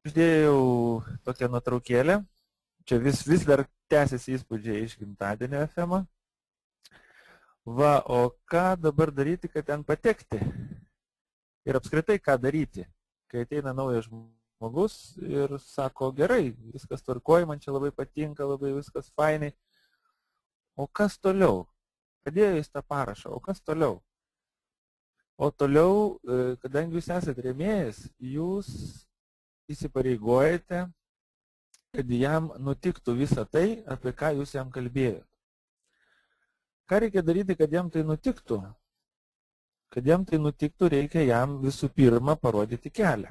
Aš dėjau tokią nuotraukėlę. Čia vis dar tęsiasi įspūdžiai iš gimtadienio FM. Va, o ką dabar daryti, kad ten patekti? Ir apskritai, ką daryti, kai ateina naujas žmogus ir sako, gerai, viskas tvarkoja, man čia labai patinka, labai viskas fainai. O kas toliau? Padėjo jis tą parašą, o kas toliau? O toliau, kadangi jūs esate rėmėjas, jūs įsipareigojate, kad jam nutiktų visą tai, apie ką jūs jam kalbėjote. Ką reikia daryti, kad jam tai nutiktų? Kad jam tai nutiktų, reikia jam visų pirma parodyti kelią.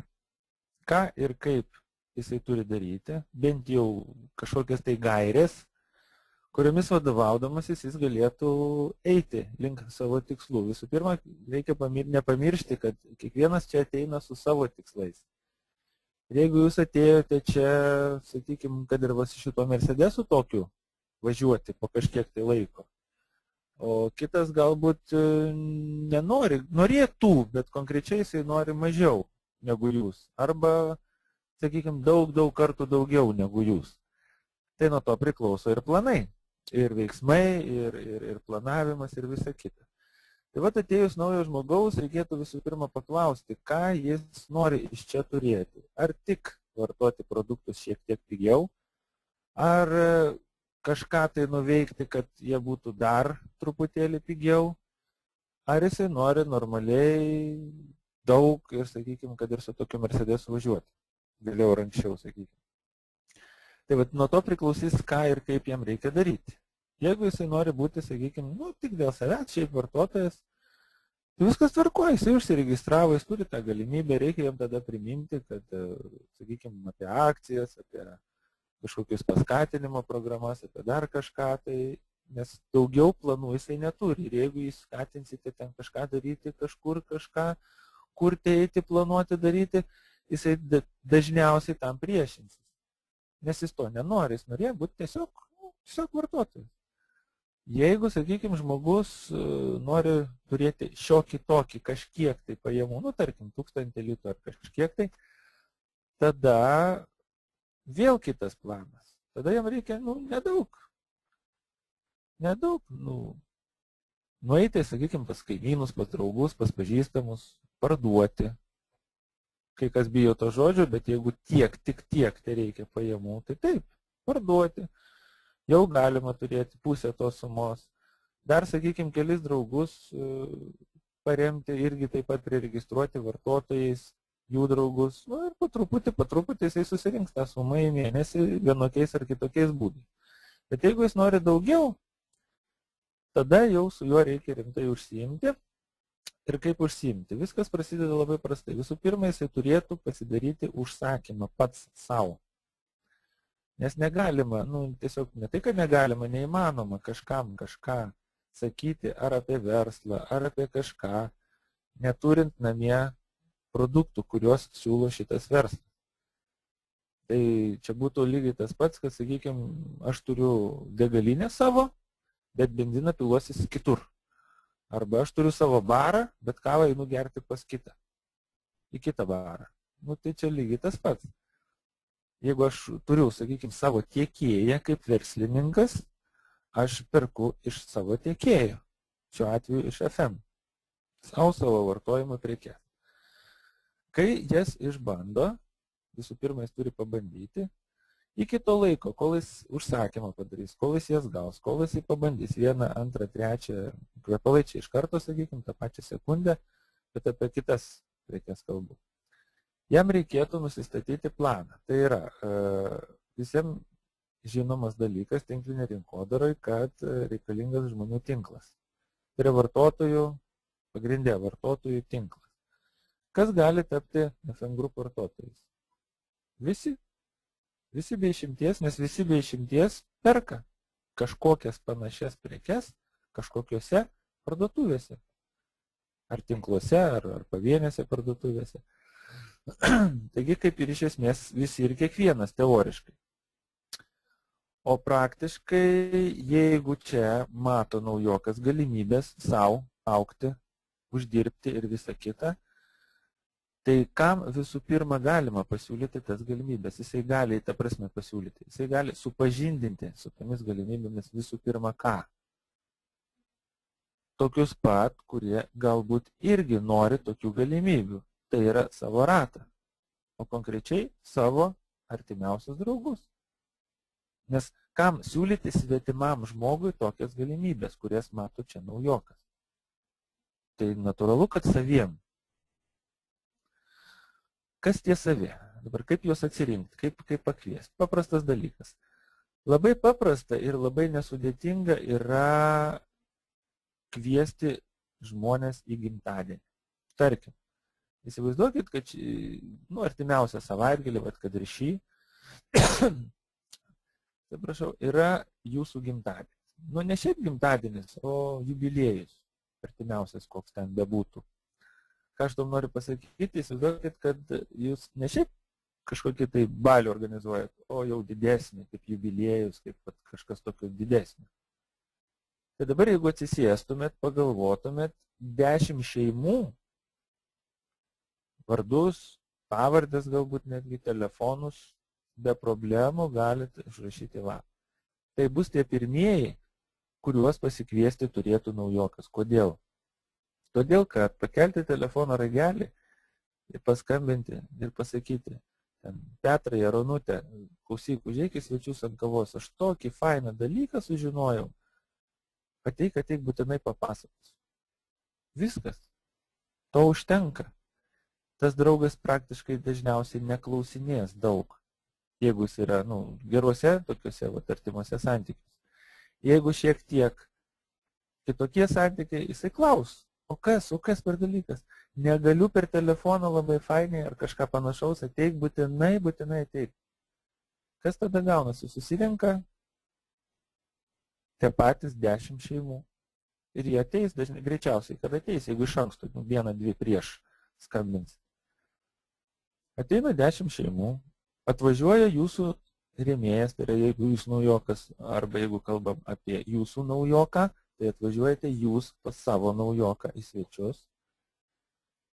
Ką ir kaip jisai turi daryti, bent jau kažkokias tai gairės, kuriomis vadovaudamasis jis galėtų eiti link savo tikslų. Visų pirma, reikia nepamiršti, kad kiekvienas čia ateina su savo tikslais. Ir jeigu jūs atėjote čia, sakykime, kad ir vas šito Mercedesu tokiu važiuoti po kažkiek tai laiko, o kitas galbūt norėtų, bet konkrečiai jisai nori mažiau negu jūs. Arba, sakykime, daug kartų daugiau negu jūs. Tai nuo to priklauso ir planai, ir veiksmai, ir planavimas, ir visa kita. Tai vat atėjus naujo žmogaus, reikėtų visų pirma paklausti, ką jis nori iš čia turėti. Ar tik vartoti produktus šiek tiek pigiau, ar kažką tai nuveikti, kad jie būtų dar truputėlį pigiau, ar jisai nori normaliai daug ir, sakykime, kad ir su tokiu Mercedesu važiuoti. Vėliau ar anksčiau, sakykime. Tai vat nuo to priklausys, ką ir kaip jam reikia daryti. Jeigu jisai nori būti, sakykime, tik dėl savęs, šiaip vartotojas, tai viskas tvarkoja, jisai užsiregistravo, jis turi tą galimybę, reikia jam tada priminti, kad, sakykime, apie akcijas, apie kažkokius paskatinimo programas, apie dar kažką, tai, nes daugiau planų jisai neturi. Ir jeigu jūs skatinsite ten kažką daryti, kažkur kažką, kurti, eiti, planuoti, daryti, jisai dažniausiai tam priešinsis. Nes jis to nenori, jis norėjo būti tiesiog vartotojas. Jeigu, sakykime, žmogus nori turėti šiokį tokį kažkiek tai pajamų, tarkim, 1000 litų ar kažkiek tai, tada vėl kitas planas. Tada jam reikia, nedaug. Nueiti, sakykime, pas kaimynus, pas draugus, pas pažįstamus, parduoti. Kai kas bijo to žodžio, bet jeigu tik tiek tai reikia pajamų, tai taip, parduoti. Jau galima turėti pusę tos sumos. Dar, sakykime, kelis draugus paremti, irgi taip pat priregistruoti vartotojais, jų draugus. Ir po truputį jisai susirinks tą sumą į mėnesį vienokiais ar kitokiais būdais. Bet jeigu jis nori daugiau, tada jau su juo reikia rimtai užsiimti. Ir kaip užsiimti? Viskas prasideda labai prastai. Visų pirma, jisai turėtų pasidaryti užsakymą pats savo. Nes negalima, tiesiog ne tai, kad negalima, neįmanoma kažkam kažką sakyti ar apie verslą, ar apie kažką, neturint namie produktų, kuriuos siūlo šitas verslas. Tai čia būtų lygiai tas pats, kad, sakykime, aš turiu degalinę savo, bet benziną piluosis kitur. Arba aš turiu savo barą, bet kavą einu gerti pas kitą. Į kitą barą. Tai čia lygiai tas pats. Jeigu aš turiu, sakykime, savo tiekėją kaip verslininkas, aš perku iš savo tiekėjo. Šiuo atveju iš FM. Savo vartojimo prekes. Kai jas išbando, visų pirma, jis turi pabandyti. Iki to laiko, kol jis užsakymą padarys, kol jis jas gaus, kol jis pabandys 1, 2, 3 kvepalai čia iš karto, sakykime, tą pačią sekundę, bet apie kitas prekes kalbu. Jam reikėtų nusistatyti planą. Tai yra visiems žinomas dalykas tinklinė rinkodarai, kad reikalingas žmonių tinklas. Tai yra vartotojų, pagrindė vartotojų tinklas. Kas gali tapti FM Group vartotojais? Visi. Visi be išimties, nes visi be išimties perka kažkokias panašias prekes kažkokiuose parduotuvėse. Ar tinkluose, ar pavienėse parduotuvėse. Taigi, kaip ir iš esmės visi ir kiekvienas teoriškai. O praktiškai, jeigu čia mato naujokas galimybės savo augti, uždirbti ir visą kitą, Tai kam visų pirma galima pasiūlyti tas galimybės? Jisai gali, ta prasme, pasiūlyti. Jisai gali supažindinti su tomis galimybėmis visų pirma ką? Tokius pat, kurie galbūt irgi nori tokių galimybių. Tai yra savo ratą. O konkrečiai savo artimiausius draugus. Nes kam siūlyti svetimam žmogui tokias galimybės, kurias mato čia naujokas? Tai natūralu, kad saviem. Kas tie savi? Dabar kaip juos atsirinkti, kaip pakviesti? Paprastas dalykas. Labai paprasta ir labai nesudėtinga yra kviesti žmonės į gimtadienį. Tarkim, įsivaizduokit, kad artimiausią savaitgalį, kad ir šį, atsiprašau, yra jūsų gimtadienis. Ne šiaip gimtadienis, o jubiliejus, artimiausias, koks ten bebūtų. Ką aš tam noriu pasakyti, įsivaizduokit, kad jūs ne šiaip kažkokį tai balių organizuojat, o jau didesnį, kaip jubiliejus, kaip kažkas tokio didesnio. Tai dabar, jeigu atsisėstumėt, pagalvotumėt, 10 šeimų, vardus, pavardės galbūt netgi telefonus, be problemų galite išrašyti lapą. Tai bus tie pirmieji, kuriuos pasikviesti turėtų naujokas. Kodėl? Todėl, kad pakelti telefono ragelį ir paskambinti ir pasakyti, Petrai, Aronutė, klausyk, užeik į svečius ant kavos, aš tokį fainą dalyką sužinojau, ateik būtinai papasakos. Viskas. To užtenka. Tas draugas praktiškai dažniausiai neklausinės daug, jeigu jis yra geruose, tokiuose artimuose santykiuose. Jeigu šiek tiek kitokie santykiai, jisai klaus. O kas per dalykas? Negaliu per telefoną labai fainiai ar kažką panašaus, ateik būtinai ateik. Kas tada gaunasi? Susirenka tie patys 10 šeimų. Ir jie ateis greičiausiai, kad ateis, jeigu iš anksto, 1-2 prieš skambins. Ateina 10 šeimų, atvažiuoja jūsų rėmėjas, tai yra jeigu jūs naujokas, arba jeigu kalbam apie jūsų naujoką, tai atvažiuojate jūs pas savo naujoką į svečius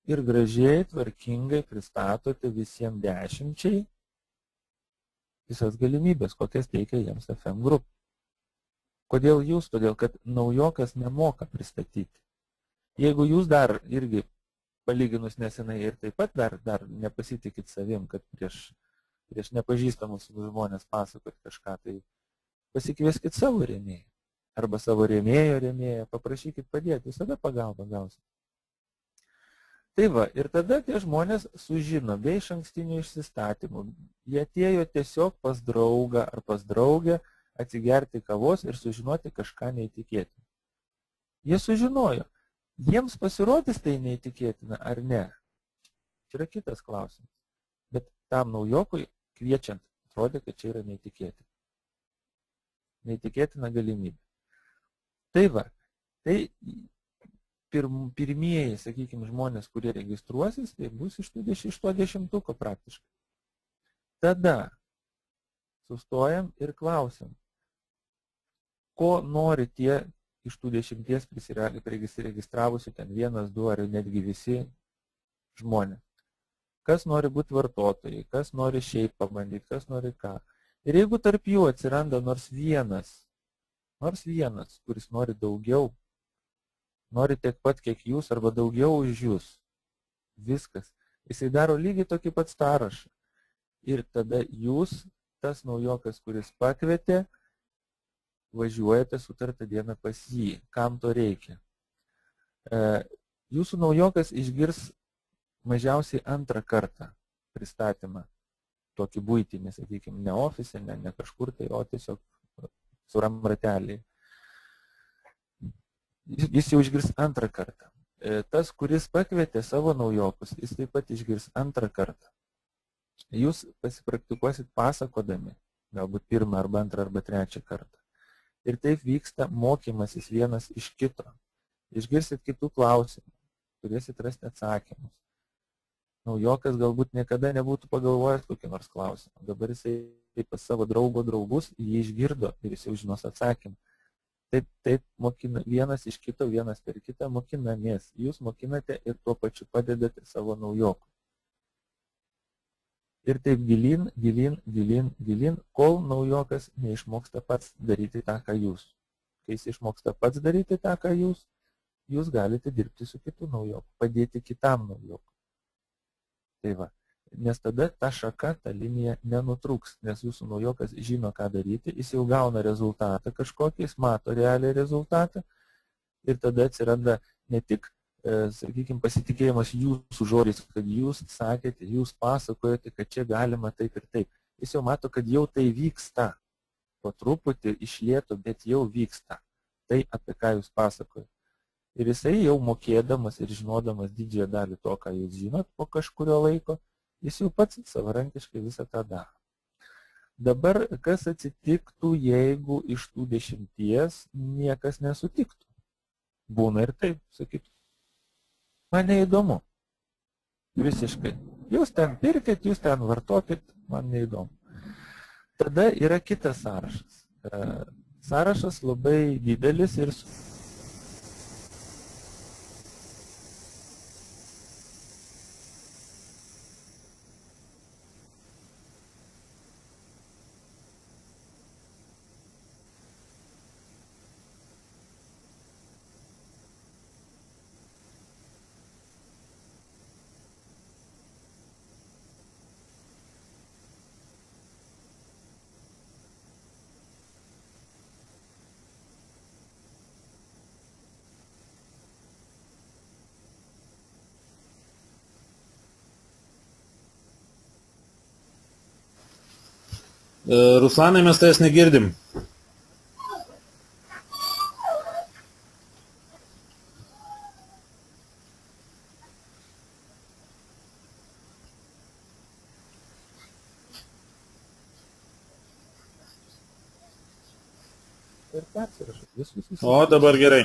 ir gražiai, tvarkingai pristatote visiems 10 visas galimybės, kokias teikia jiems FM grupė. Kodėl jūs? Todėl, kad naujokas nemoka pristatyti. Jeigu jūs dar irgi palyginus nesenai ir taip pat dar nepasitikit savim, kad prieš nepažįstamus žmonės pasakot kažką, tai pasikvieskit savo rėmėją. Arba savo rėmėją, paprašykit padėti, visada pagalbą gausit. Tai va, ir tada tie žmonės sužino, be išankstinių išsistatymų, jie atėjo tiesiog pas draugą ar pas draugę atsigerti kavos ir sužinoti kažką neįtikėtina. Jie sužinojo, jiems pasirodys tai neįtikėtina ar ne. Čia yra kitas klausimas. Bet tam naujokui kviečiant atrodė, kad čia yra neįtikėtina. Neįtikėtina galimybė. Tai va, tai pirmieji, sakykime, žmonės, kurie registruosis, tai bus iš to 10-tuko praktiškai. Tada sustojam ir klausim, ko nori tie iš tų 10 prisiregistravusių, ten 1, 2 ar netgi visi žmonės. Kas nori būti vartotojai, kas nori šiaip pabandyti, kas nori ką. Ir jeigu tarp jų atsiranda nors vienas, kuris nori daugiau, nori tiek pat, kiek jūs, arba daugiau už jūs, viskas. Jisai daro lygiai tokį pat sąrašą. Ir tada jūs, tas naujokas, kuris pakvietė, važiuojate sutartą dieną pas jį. Kam to reikia? Jūsų naujokas išgirs mažiausiai 2 kartą pristatymą. Tokį buitinį, sakykime, ne ofise, ne kažkur tai, o tiesiog suram ratelį. Jis jau išgirs 2 kartą. Tas, kuris pakvietė savo naujokus, jis taip pat išgirs 2 kartą. Jūs pasipraktikuosit pasakodami, galbūt 1 arba 2 arba 3 kartą. Ir taip vyksta mokymasis vienas iš kito. Išgirsit kitų klausimų, turėsit rasti atsakymus. Naujokas galbūt niekada nebūtų pagalvojęs kokį nors klausimą. Dabar jisai pas savo draugo draugus jį išgirdo ir jis jau žinos atsakymą. Taip mokina vienas iš kito, vienas per kitą mokinamės. Jūs mokinate ir tuo pačiu padedate savo naujokui. Ir taip gilin, gilin, gilin, gilin, kol naujokas neišmoksta pats daryti tą, ką jūs. Kai jis išmoksta pats daryti tą, ką jūs galite dirbti su kitu naujoku, padėti kitam naujokui. Tai va. Nes tada ta šaka, ta linija nenutrūks, nes jūsų naujokas žino, ką daryti, jis jau gauna rezultatą kažkokį, jis mato realiai rezultatą ir tada atsiranda ne tik, sakykime, pasitikėjimas jūsų žodžiais, kad jūs sakėte, jūs pasakojate, kad čia galima taip ir taip. Jis jau mato, kad jau tai vyksta, po truputį iš lėto, bet jau vyksta. Tai, apie ką jūs pasakojate. Ir jisai jau mokėdamas ir žinodamas didžiąją dalį to, ką jūs žinot po kažkurio laiko, jis jau pats savarankiškai visą tą daro. Dabar, kas atsitiktų, jeigu iš tų 10 niekas nesutiktų? Būna ir taip, sakytų. Man neįdomu. Visiškai. Jūs ten pirkit, jūs ten vartokit, man neįdomu. Tada yra kitas sąrašas. Sąrašas labai didelis ir Ruslanai, mes tavęs negirdim. O, dabar gerai.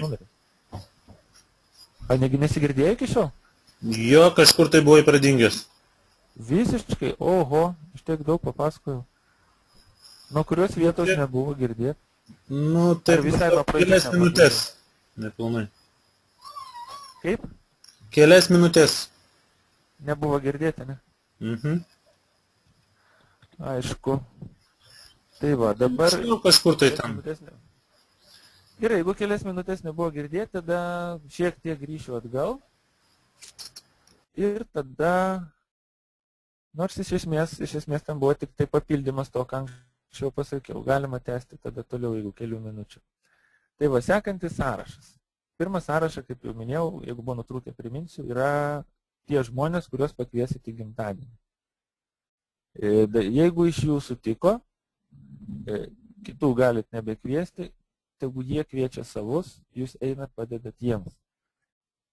A, negi nesigirdėjai iki šiol? Jo, kažkur tai buvai pradingęs. Visiškai, oho, aš tiek daug papasakojau. Nuo kurios vietos nebuvo girdėti? Nu, taip, kelias minutės. Nepilnai. Kaip? Kelias minutės. Nebuvo girdėti, ne? Mhm. Aišku. Tai va, dabar... Kažkur tai tam. Gerai, jeigu kelias minutės nebuvo girdėti, tada šiek tiek grįšiu atgal. Ir tada... Nors iš esmės ten buvo tik tai papildymas to, ką anksčiau pasakiau. Galima tęsti tada toliau, jeigu kelių minučių. Tai va, sekantis sąrašas. Pirmas sąrašą, kaip jau minėjau, jeigu buvo nutrūkę, priminsiu, yra tie žmonės, kuriuos pakviesite į gimtadienį. Jeigu iš jų sutiko, kitų galit nebekviesti, tegu jie kviečia savus, jūs einat padedat jiems.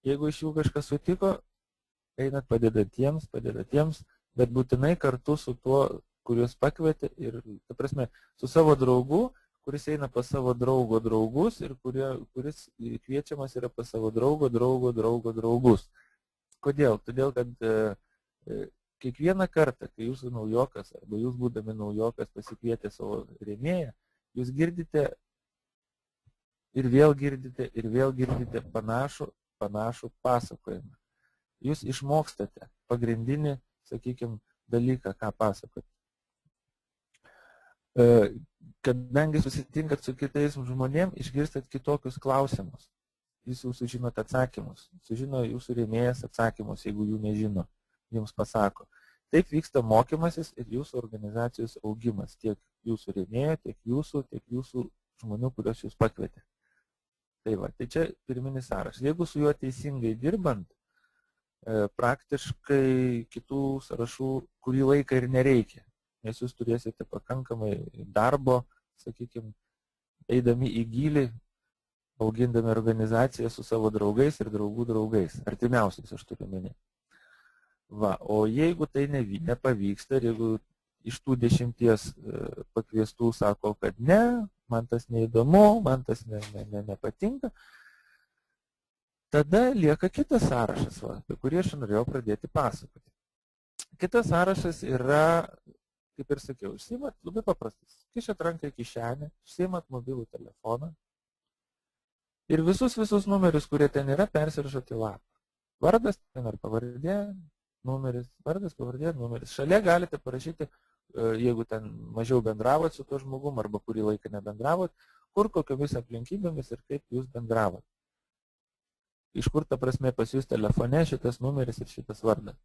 Jeigu iš jų kažkas sutiko, einat padedat jiems, bet būtinai kartu su tuo, kuriuos pakvietė ir, ta prasme, su savo draugu, kuris eina pas savo draugo draugus ir kuris kviečiamas yra pas savo draugo draugus. Kodėl? Todėl, kad kiekvieną kartą, kai jūsų naujokas arba jūs būdami naujokas pasikvietė savo rėmėją, jūs girdite ir vėl girdite panašų pasakojimą. Jūs išmokstate pagrindinį, sakykime, dalyką, ką pasakoti. Kadangi susitinkat su kitais žmonėm, išgirstat kitokius klausimus. Jūs jau sužinot atsakymus. Sužino jūsų rėmėjas atsakymus, jeigu jų nežino, jums pasako. Taip vyksta mokymasis ir jūsų organizacijos augimas. Tiek jūsų rėmėjo, tiek jūsų žmonių, kuriuos jūs pakvietė. Tai va, tai čia pirminis sąrašas. Jeigu su juo teisingai dirbant, praktiškai kitų sąrašų kurį laiką ir nereikia, nes jūs turėsite pakankamai darbo, sakykime, eidami į gilį, augindami organizaciją su savo draugais ir draugų draugais, artimiausiais aš turiu omeny. Va, o jeigu tai nepavyksta, ir jeigu iš tų 10 pakviestų sako, kad ne, man tas neįdomu, man tas nepatinka, tada lieka kitas sąrašas, apie kurį aš norėjau pradėti pasakoti. Kitas sąrašas yra, kaip ir sakiau, išsiimat labai paprastas. Kišat ranką į kišenę, išsiimat mobilų telefoną ir visus numerius, kurie ten yra, persirašot į lapą. Vardas ten ar pavardė, numeris, vardas, pavardė, numeris. Šalia galite parašyti, jeigu ten mažiau bendravot su tuo žmogum arba kurį laiką nebendravot, kur kokiomis aplinkybėmis ir kaip jūs bendravot. Iš kur ta prasme pas jūs telefone šitas numeris ir šitas vardas.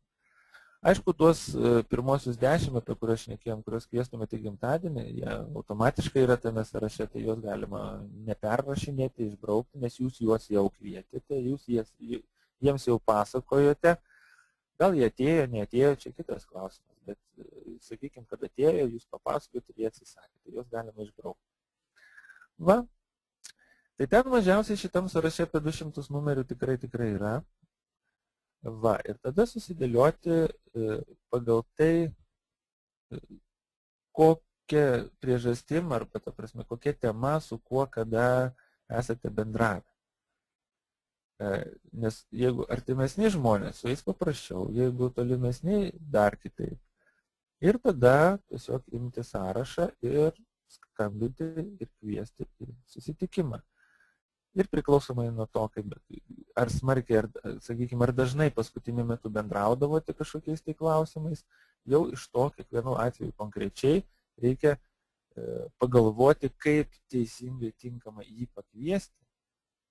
Aišku, tuos pirmosius 10, apie kuriuos šnekėjom, kuriuos kviestumėte gimtadienį, jie automatiškai yra tame sąraše, tai juos galima neperrašinėti, išbraukti, nes jūs juos jau kvietėte, jūs jiems jau pasakojote. Gal jie atėjo, neatėjo, čia kitas klausimas, bet sakykime, kad atėjo, jūs papasakojate ir jie atsisakė, tai juos galima išbraukti. Va, tai ten mažiausiai šitam sąraše apie 200 numerių tikrai yra. Va, ir tada susidėlioti pagal tai, kokia priežastim, arba, ta prasme, kokia tema, su kuo, kada esate bendravę. Nes jeigu artimesni žmonės, su jais paprasčiau, jeigu tolimesni, dar kitaip. Ir tada tiesiog imti sąrašą ir skambinti ir kviesti į susitikimą. Ir priklausomai nuo to, ar smarkiai, sakykime, ar dažnai paskutiniu metu bendraudavote kažkokiais tai klausimais, jau iš to kiekvienu atveju konkrečiai reikia pagalvoti, kaip teisingai tinkamai jį pakviesti,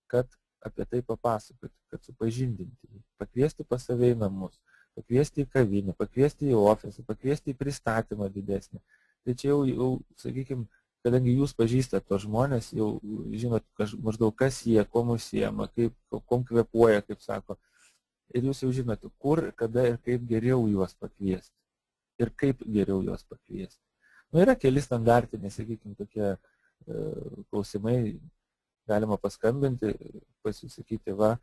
kad apie tai papasakoti, kad supažindinti jį, pakviesti pas save į namus, pakviesti į kavinę, pakviesti į ofisą, pakviesti į pristatymą didesnį. Tai čia jau sakykime, kadangi jūs pažįstate tos žmonės, jau žinot maždaug kas jie, kuo užsiema, kuom kvėpuoja, kaip sako. Ir jūs jau žinote, kur, kada ir kaip geriau juos pakviesti. Ir kaip geriau juos pakviesti. Yra keli standartiniai, sakykime, tokie klausimai, galima paskambinti, pasisakyti, va,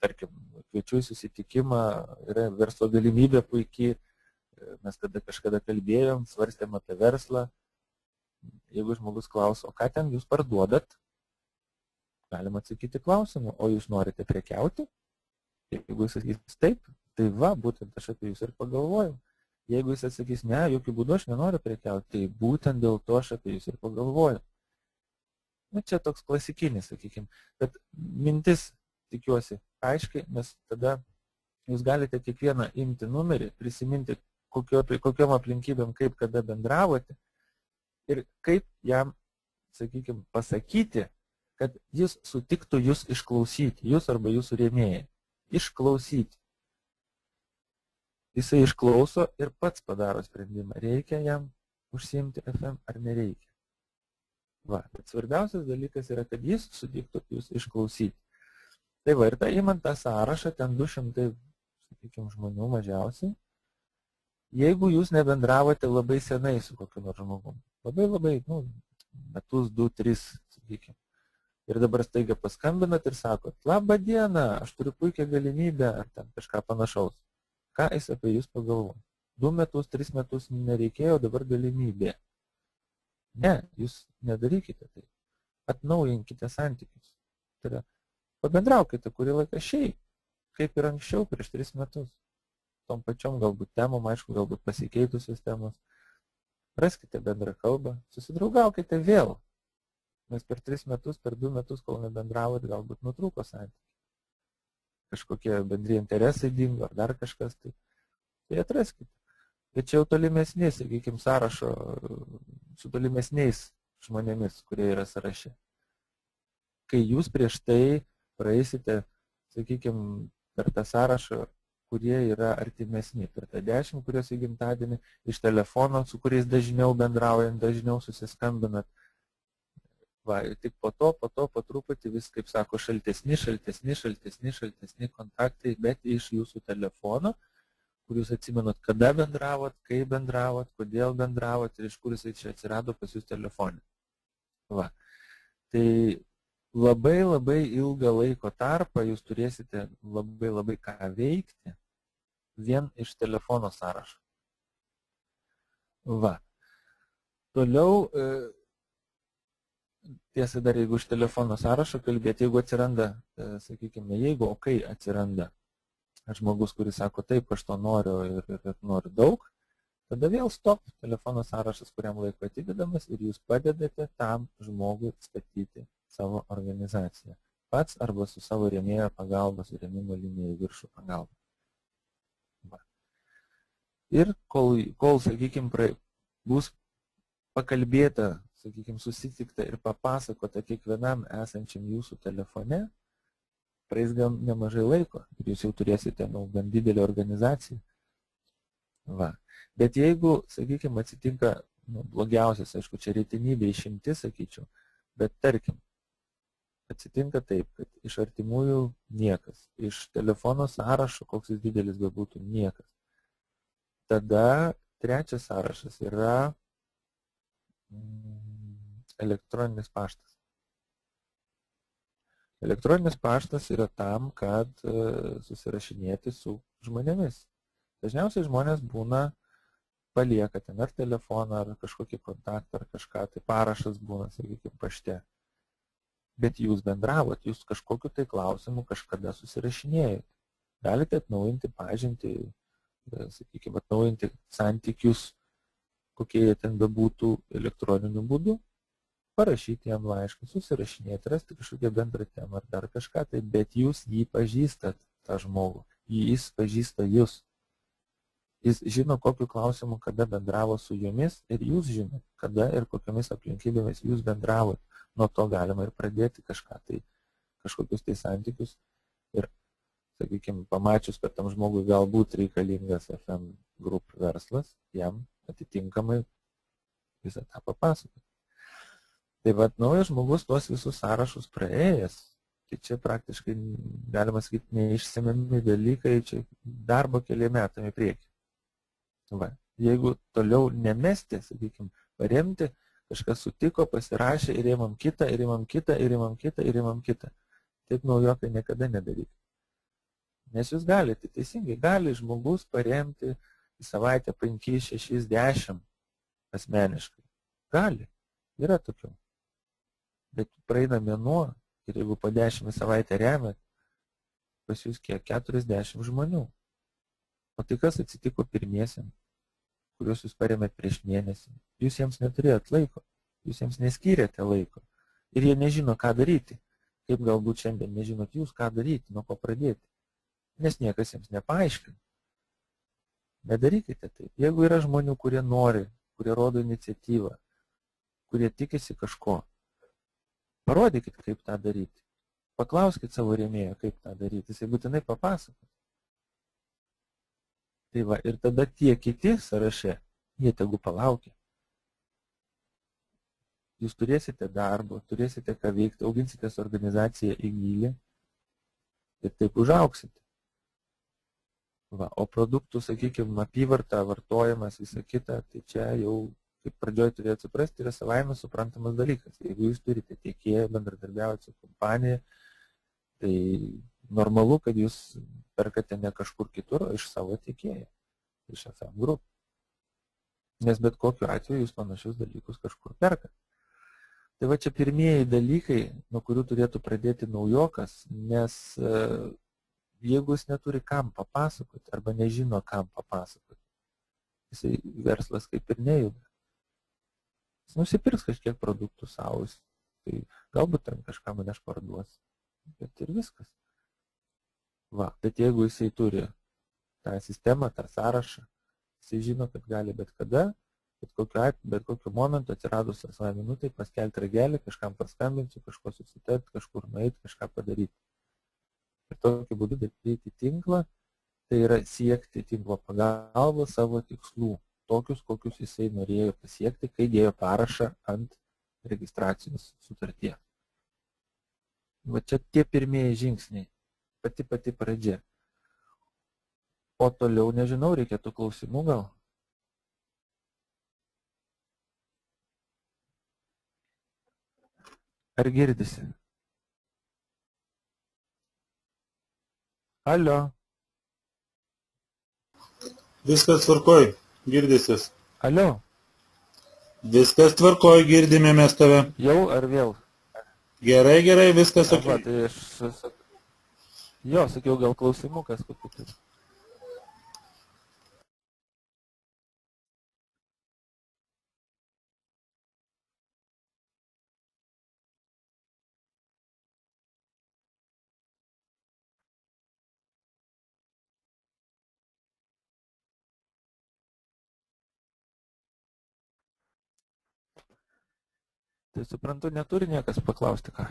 tarkim, kviečiu į susitikimą, yra verslo galimybė puikiai, mes kažkada kalbėjom, svarstėm apie verslą. Jeigu žmogus klauso, o ką ten jūs parduodat, galima atsakyti klausimą, o jūs norite prekiauti? Jeigu jis sakys taip, tai va, būtent aš apie jūs ir pagalvojau. Jeigu jis atsakys, ne, jokių būdų aš nenoriu prekiauti, tai būtent dėl to aš apie jūs ir pagalvojau. Na, čia toks klasikinis, sakykime, bet mintis, tikiuosi, aiškiai, nes tada jūs galite kiekvieną imti numerį, prisiminti, kokiom aplinkybėm, kaip kada bendravote, ir kaip jam, sakykime, pasakyti, kad jis sutiktų jūs išklausyti, jūs arba jūsų rėmėjai. Išklausyti. Jisai išklauso ir pats padaro sprendimą, reikia jam užsiimti FM ar nereikia. Va, bet svarbiausias dalykas yra, kad jis sutiktų jūs išklausyti. Tai va, ir tai imant tą sąrašą, ten 200, sakykime, žmonių mažiausiai, jeigu jūs nebendravote labai senai su kokiu nors žmogum, labai, metus, 2, 3, sakykime. Ir dabar staiga paskambinat ir sakot, labą dieną, aš turiu puikią galimybę, ar ten kažką panašaus. Ką jis apie jūs pagalvoja? 2 metus, 3 metus nereikėjo, dabar galimybė. Ne, jūs nedarykite tai. Atnaujinkite santykius. Tai yra, pabendraukite kurį laiką šiaip, kaip ir anksčiau, prieš 3 metus. Tom pačiom galbūt temom, aišku, galbūt pasikeitusios temos. Raskite bendrą kalbą, susidraugaukite vėl. Nes per 3 metus, per 2 metus, kol nebendravot, galbūt nutrūko santykiai. Kažkokie bendri interesai dingo, ar dar kažkas, tai atraskite. Bet čia jau tolimesni, sakykime, sąrašo su tolimesniais žmonėmis, kurie yra sąraše. Kai jūs prieš tai praeisite, sakykime, per tą sąrašą, kurie yra artimesni, per tą 10, kurios į gimtadienį, iš telefono, su kuriais dažniau bendraujant, dažniau susiskambinat. Va, tik po truputį vis, kaip sako, šaltesni kontaktai, bet iš jūsų telefono, kur jūs atsimenat, kada bendravot, kaip bendravot, kodėl bendravot ir iš kur jisai čia atsirado pas jūs telefonė. Va. Tai labai ilgą laiko tarpą jūs turėsite labai ką veikti vien iš telefono sąrašo. Va. Toliau, tiesa dar jeigu iš telefono sąrašo kalbėti, jeigu atsiranda, sakykime, jeigu, o kai atsiranda žmogus, kuris sako, taip, aš to noriu ir noriu daug, tada vėl stop, telefono sąrašas kuriam laiko atidedamas ir jūs padedate tam žmogui statyti savo organizaciją. Pats arba su savo rėmėjo pagalba, su rėmimo linija į viršų pagalba. Va. Ir kol sakykime, bus pakalbėta, sakykime, susitikta ir papasakota kiekvienam esančiam jūsų telefone, praeis gan nemažai laiko ir jūs jau turėsite gan didelę organizaciją. Va. Bet jeigu, sakykime, atsitinka blogiausias, aišku, čia retenybė išimtis, sakyčiau, bet tarkim, atsitinka taip, kad iš artimųjų niekas, iš telefono sąrašo, koks jis didelis bebūtų, niekas. Tada trečias sąrašas yra elektroninis paštas. Elektroninis paštas yra tam, kad susirašinėti su žmonėmis. Dažniausiai žmonės būna palieka ten ar telefoną, ar kažkokį kontaktą, ar kažką, tai parašas būna, sakykime, pašte. Bet jūs bendravot, jūs kažkokiu tai klausimu kažkada susirašinėjot. Galite atnaujinti pažintį, sakykime, atnaujinti santykius, kokie jie ten bebūtų elektroniniu būdu, parašyti jam laišką, susirašinėti, rasti kažkokią bendrą temą ar dar kažką, tai, bet jūs jį pažįstat, tą žmogų, jis pažįsta jūs. Jis žino, kokiu klausimu, kada bendravo su jumis ir jūs žino, kada ir kokiamis aplinkybėmis jūs bendravot. Nuo to galima ir pradėti kažką, tai kažkokius tai santykius ir, sakykime, pamačius, kad tam žmogui galbūt reikalingas FM Group verslas, jam atitinkamai visą tą papasakoti. Tai vat naujas žmogus tuos visus sąrašus praėjęs, tai čia praktiškai, galima sakyti, neišsemiami dalykai, čia darbo keli metai į priekį. Va. Jeigu toliau nemesti, sakykime, paremti, kažkas sutiko, pasirašė ir įmam kitą, ir įmam kitą, ir įmam kitą, ir įmam kitą. Taip naujokai niekada nedaryti. Nes jūs galite, teisingai, gali žmogus paremti į savaitę 5, 6, 10 asmeniškai. Gali, yra tokių. Bet praeina mėnuo ir jeigu po 10 savaitę remiat, pas jūs kiek 40 žmonių. O tai kas atsitiko pirmiesiam, kuriuos jūs paremėt prieš mėnesį? Jūs jiems neturėjot laiko, jūs jiems neskyrėte laiko. Ir jie nežino, ką daryti. Kaip galbūt šiandien nežinot jūs, ką daryti, nuo ko pradėti. Nes niekas jiems nepaaiškina. Nedarykite taip. Jeigu yra žmonių, kurie nori, kurie rodo iniciatyvą, kurie tikisi kažko, parodykit, kaip tą daryti. Paklauskit savo rėmėjo, kaip tą daryti. Jisai būtinai papasakos. Tai va, ir tada tie kiti sąraše, jie tegu palaukia. Jūs turėsite darbo, turėsite ką veikti, auginsite organizaciją į gylį ir taip užauksite. Va, o produktų, sakykime, apyvarta, vartojimas, visa kita, tai čia jau, kaip pradžioj turėtų suprasti, yra savaime suprantamas dalykas. Jeigu jūs turite tiekėją, bendradarbiaujate su kompanija, tai normalu, kad jūs perkate ne kažkur kitur, o iš savo tiekėjo, iš FM Group. Nes bet kokiu atveju jūs panašius dalykus kažkur perkate. Tai va čia pirmieji dalykai, nuo kurių turėtų pradėti naujokas, nes jeigu jis neturi kam papasakoti arba nežino kam papasakoti, jisai verslas kaip ir nejuda. Jis nusipirks kažkiek produktų savo, tai galbūt ten kažką manęs parduos, bet ir viskas. Va, bet jeigu jisai turi tą sistemą, tą sąrašą, jisai žino, kad gali bet kada, bet kokiu momentu atsiradus laisvai minutei paskelti ragelį, kažkam paskambinti, kažko susitarti, kažkur nueiti, kažką padaryti. Ir tokiu būdu daryti tinklą, tai yra siekti tinklo pagalbą savo tikslų, tokius, kokius jisai norėjo pasiekti, kai dėjo parašą ant registracijos sutarties. Va čia tie pirmieji žingsniai, pati pradžia. O toliau, nežinau, reikėtų klausimų gal. Ar girdisi? Alio. Viskas tvarkoj, girdysis. Alio. Viskas tvarkoj, girdime mes tave. Jau ar vėl? Gerai, viskas ok. Va, tai aš sakiau, gal klausimukas kokiu. Tai suprantu, neturi niekas paklausti ką.